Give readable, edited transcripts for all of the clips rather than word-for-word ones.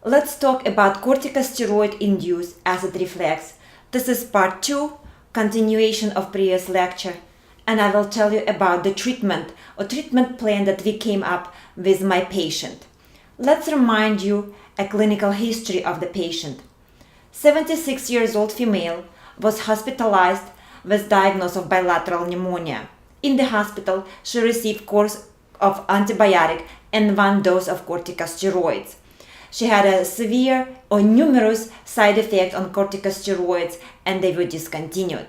Let's talk about corticosteroid-induced acid reflux. This is part 2, continuation of previous lecture, and I will tell you about the treatment or treatment plan that we came up with my patient. Let's remind you a clinical history of the patient. 76 years old female was hospitalized with diagnosis of bilateral pneumonia. In the hospital, she received course of antibiotic and 1 dose of corticosteroids. She had a severe or numerous side effects on corticosteroids and they were discontinued.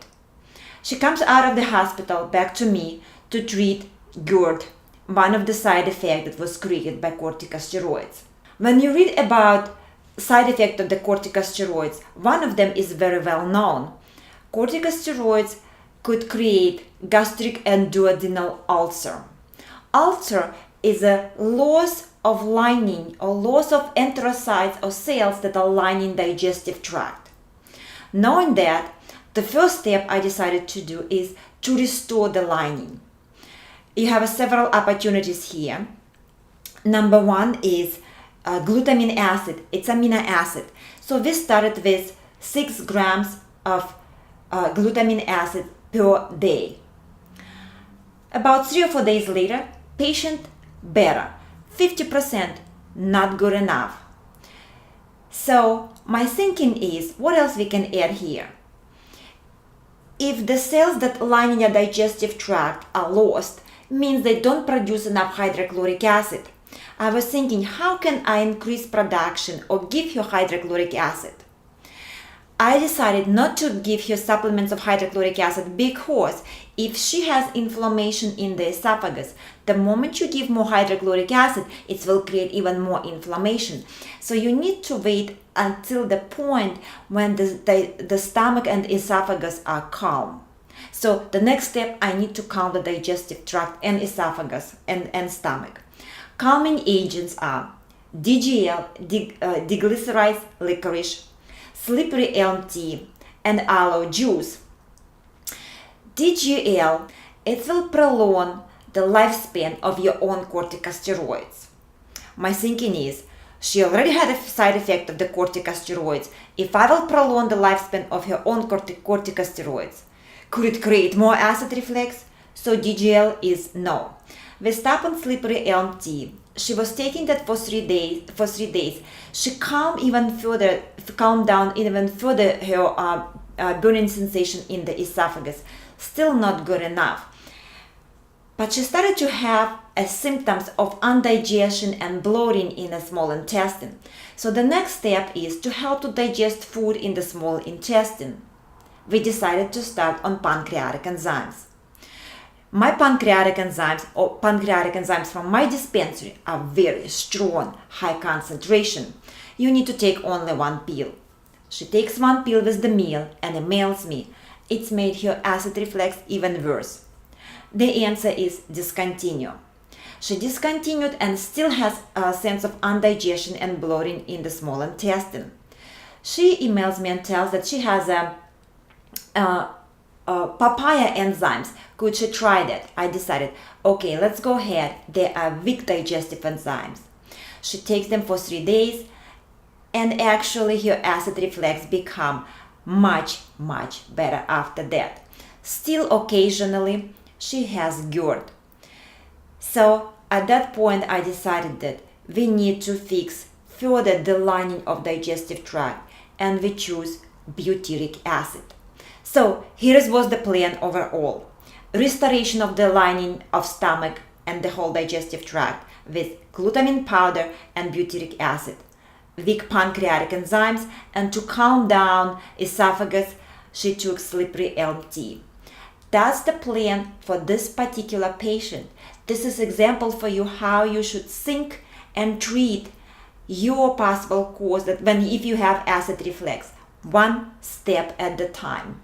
She comes out of the hospital back to me to treat GERD, one of the side effects that was created by corticosteroids. When you read about side effects of the corticosteroids, one of them is very well known. Corticosteroids could create gastric and duodenal ulcer. Ulcer is a loss of lining or loss of enterocytes or cells that are lining digestive tract. Knowing that, the first step I decided to do is to restore the lining. You have several opportunities here. Number one is glutamine acid. It's amino acid. So we started with 6 grams of glutamine acid per day. About 3 or 4 days later, patient better. 50% not good enough. So my thinking is, what else we can add here? If the cells that line your digestive tract are lost, means they don't produce enough hydrochloric acid. I was thinking, how can I increase production or give her hydrochloric acid? I decided not to give her supplements of hydrochloric acid because if she has inflammation in the esophagus, the moment you give more hydrochloric acid, it will create even more inflammation. So you need to wait until the point when the stomach and esophagus are calm. So the next step, I need to calm the digestive tract and esophagus and stomach. Calming agents are DGL, deglycerized licorice, slippery elm tea, and aloe juice. DGL, it will prolong the lifespan of your own corticosteroids. My thinking is, she already had a side effect of the corticosteroids. If I will prolong the lifespan of her own corticosteroids, could it create more acid reflux? So DGL is no. We stop on slippery elm tea. She was taking that for 3 days. She calmed down even further her burning sensation in the esophagus. Still not good enough. But she started to have symptoms of indigestion and bloating in the small intestine. So the next step is to help to digest food in the small intestine. We decided to start on pancreatic enzymes. My pancreatic enzymes from my dispensary are very strong, high concentration. You need to take only 1 pill. She takes 1 pill with the meal and emails me. It's made her acid reflux even worse. The answer is discontinue. She discontinued and still has a sense of indigestion and bloating in the small intestine. She emails me and tells that she has papaya enzymes. Could she try that? I decided, okay, let's go ahead. They are weak digestive enzymes. She takes them for 3 days and actually her acid reflux become much better after that. Still occasionally she has GERD. So at that point I decided that we need to fix further the lining of digestive tract and we choose butyric acid. So here was the plan overall. Restoration of the lining of stomach and the whole digestive tract with glutamine powder and butyric acid, weak pancreatic enzymes, and to calm down esophagus, she took slippery elm tea. That's the plan for this particular patient. This is example for you how you should think and treat your possible cause that if you have acid reflux, 1 step at a time.